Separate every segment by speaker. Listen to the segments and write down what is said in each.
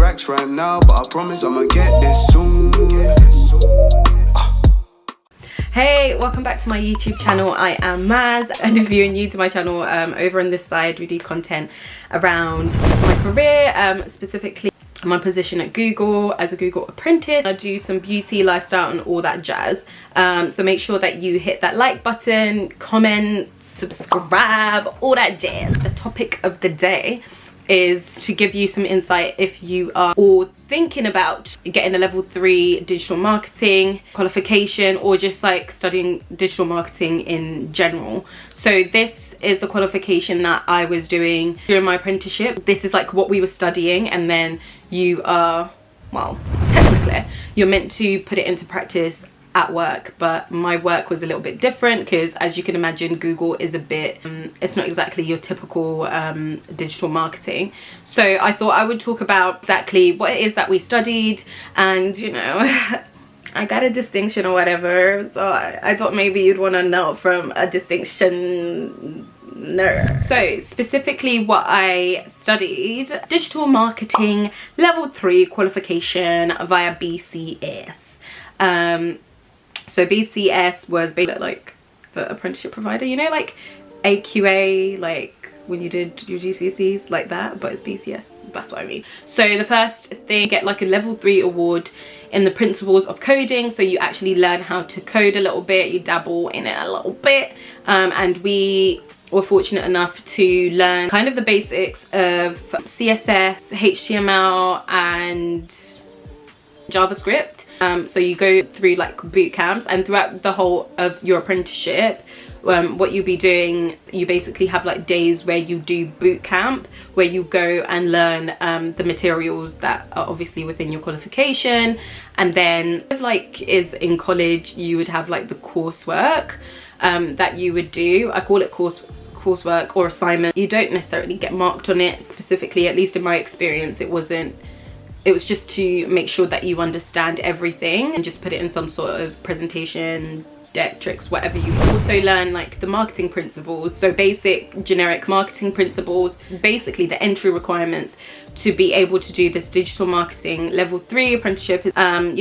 Speaker 1: racks right now, but I promise I'ma get this soon.
Speaker 2: Hey, welcome back to my YouTube channel. I am Maz, and if you're new to my channel, over on this side we do content around my career, specifically my position at Google as a Google Apprentice. I do some beauty, lifestyle and all that jazz, so make sure that you hit that like button, comment, subscribe, all that jazz. The topic of the day is to give you some insight if you are or thinking about getting a level 3 digital marketing qualification, or just like studying digital marketing in general. So this is the qualification that I was doing during my apprenticeship. This is like what we were studying, and then you are, well, technically you're meant to put it into practice at work, but my work was a little bit different because, as you can imagine, Google is a bit it's not exactly your typical digital marketing. So I thought I would talk about exactly what it is that we studied, and you know, I got a distinction or whatever, so I thought maybe you'd want to know from a distinction. So specifically what I studied, digital marketing level 3 qualification via BCS. So BCS was basically like the apprenticeship provider, you know, like AQA, like when you did your GCSEs, like that, but it's BCS, that's what I mean. So the first thing, you get like a level 3 award in the principles of coding, so you actually learn how to code a little bit, you dabble in it a little bit, and we were fortunate enough to learn kind of the basics of CSS, HTML and JavaScript. So you go through like boot camps, and throughout the whole of your apprenticeship, what you'll be doing, you basically have like days where you do boot camp, where you go and learn the materials that are obviously within your qualification. And then like is in college, you would have like the coursework that you would do. I call it coursework or assignment. You don't necessarily get marked on it specifically, at least in my experience. It was just to make sure that you understand everything and just put it in some sort of presentation, deck, tricks, whatever. You also learn like the marketing principles, so basic generic marketing principles, basically the entry requirements to be able to do this digital marketing level 3 apprenticeship. You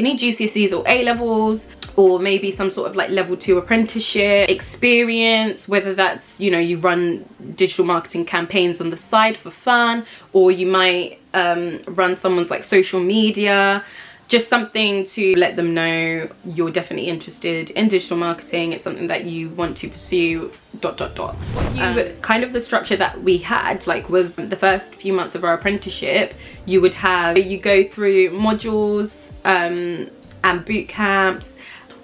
Speaker 2: need GCSEs or A levels, or maybe some sort of like level 2 apprenticeship experience, whether that's, you know, you run digital marketing campaigns on the side for fun, or you might run someone's like social media, just something to let them know you're definitely interested in digital marketing, it's something that you want to pursue, ... Kind of the structure that we had like was the first few months of our apprenticeship, you would have, you go through modules and boot camps.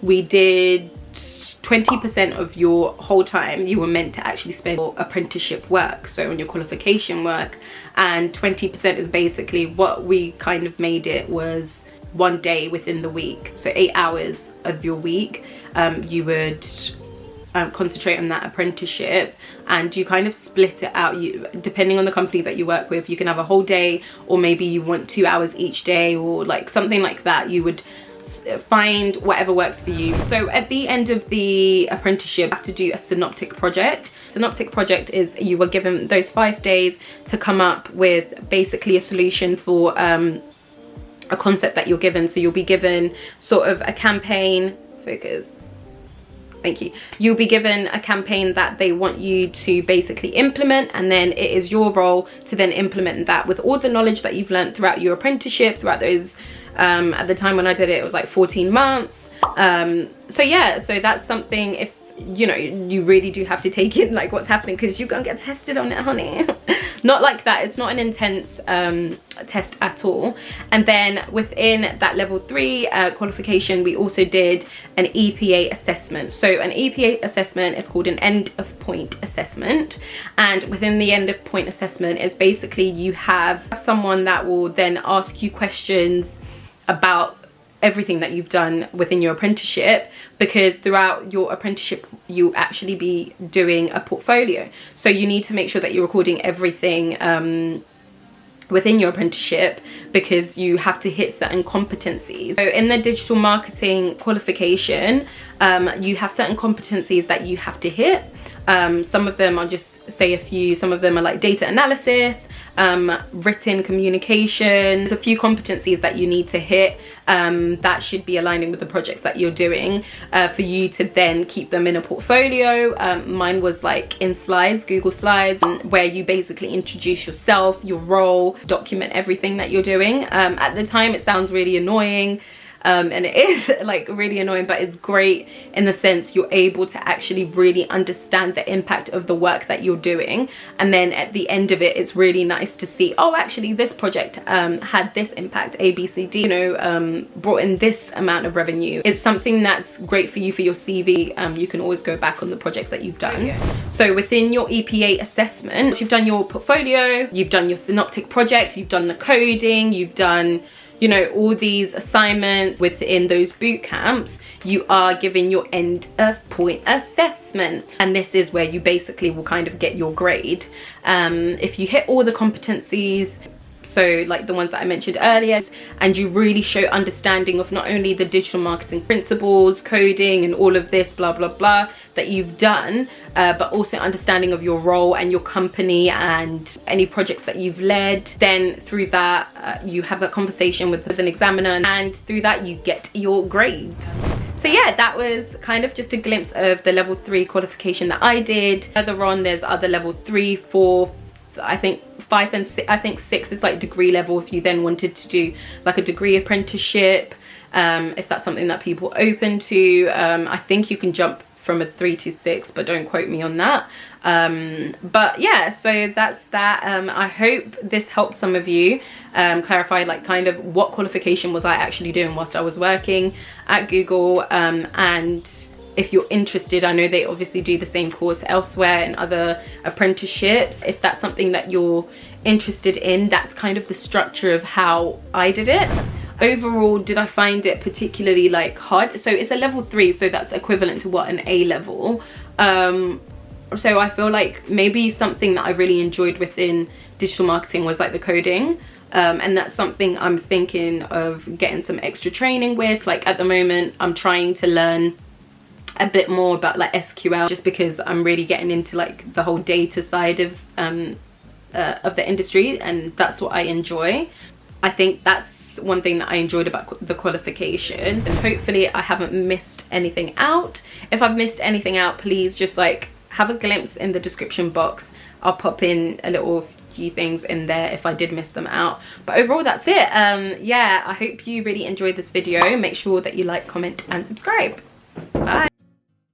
Speaker 2: We did 20% of your whole time you were meant to actually spend on apprenticeship work, so on your qualification work, and 20% is basically what we kind of made it was one day within the week. So 8 hours of your week you would concentrate on that apprenticeship, and you kind of split it out. You, depending on the company that you work with, you can have a whole day, or maybe you want 2 hours each day, or like something like that. You would find whatever works for you. So at the end of the apprenticeship, you have to do a synoptic project. Synoptic project is you were given those 5 days to come up with basically a solution for a concept that you're given. So you'll be given sort of a campaign, focus, thank you. You'll be given a campaign that they want you to basically implement, and then it is your role to then implement that with all the knowledge that you've learned throughout your apprenticeship, throughout those at the time when I did it, it was like 14 months. So yeah, so that's something, if you know, you really do have to take in like what's happening, because you're gonna get tested on it, honey. Not like that, it's not an intense test at all. And then within that level 3 qualification, we also did an EPA assessment. So an EPA assessment is called an end of point assessment, and within the end of point assessment is basically you have someone that will then ask you questions about everything that you've done within your apprenticeship, because throughout your apprenticeship you'll actually be doing a portfolio, so you need to make sure that you're recording everything within your apprenticeship, because you have to hit certain competencies. So in the digital marketing qualification, you have certain competencies that you have to hit. Some of them, I'll just say a few, some of them are like data analysis, written communication. There's a few competencies that you need to hit that should be aligning with the projects that you're doing for you to then keep them in a portfolio. Mine was like in slides, Google Slides, where you basically introduce yourself, your role, document everything that you're doing. At the time it sounds really annoying. And it is like really annoying, but it's great in the sense you're able to actually really understand the impact of the work that you're doing, and then at the end of it, it's really nice to see, oh, actually this project had this impact, A, B, C, D, you know, brought in this amount of revenue. It's something that's great for you for your CV. You can always go back on the projects that you've done. So within your EPA assessment, you've done your portfolio, you've done your synoptic project, you've done the coding, you've done, you know, all these assignments within those boot camps. You are given your end of point assessment, and this is where you basically will kind of get your grade. If you hit all the competencies, so like the ones that I mentioned earlier, and you really show understanding of not only the digital marketing principles, coding, and all of this blah blah blah that you've done, but also understanding of your role and your company and any projects that you've led, then through that you have that conversation with an examiner, and through that you get your grade. So yeah, that was kind of just a glimpse of the level 3 qualification that I did. Further on, there's other level 3, 4, I think 5 and 6. I think 6 is like degree level if you then wanted to do like a degree apprenticeship, if that's something that people are open to. I think you can jump from a 3 to 6, but don't quote me on that. But yeah, so that's that. I hope this helped some of you clarify like kind of what qualification was I actually doing whilst I was working at Google, and if you're interested, I know they obviously do the same course elsewhere in other apprenticeships. If that's something that you're interested in, that's kind of the structure of how I did it. Overall, did I find it particularly like hard? So it's a level 3, so that's equivalent to what, an A level. So I feel like maybe something that I really enjoyed within digital marketing was like the coding. And that's something I'm thinking of getting some extra training with. Like at the moment, I'm trying to learn a bit more about like SQL, just because I'm really getting into like the whole data side of the industry, and that's what I enjoy. I think that's one thing that I enjoyed about the qualifications, and hopefully I haven't missed anything out. If I've missed anything out, please just like have a glimpse in the description box. I'll pop in a little few things in there if I did miss them out. But overall, that's it. Yeah, I hope you really enjoyed this video. Make sure that you like, comment, and subscribe. Bye.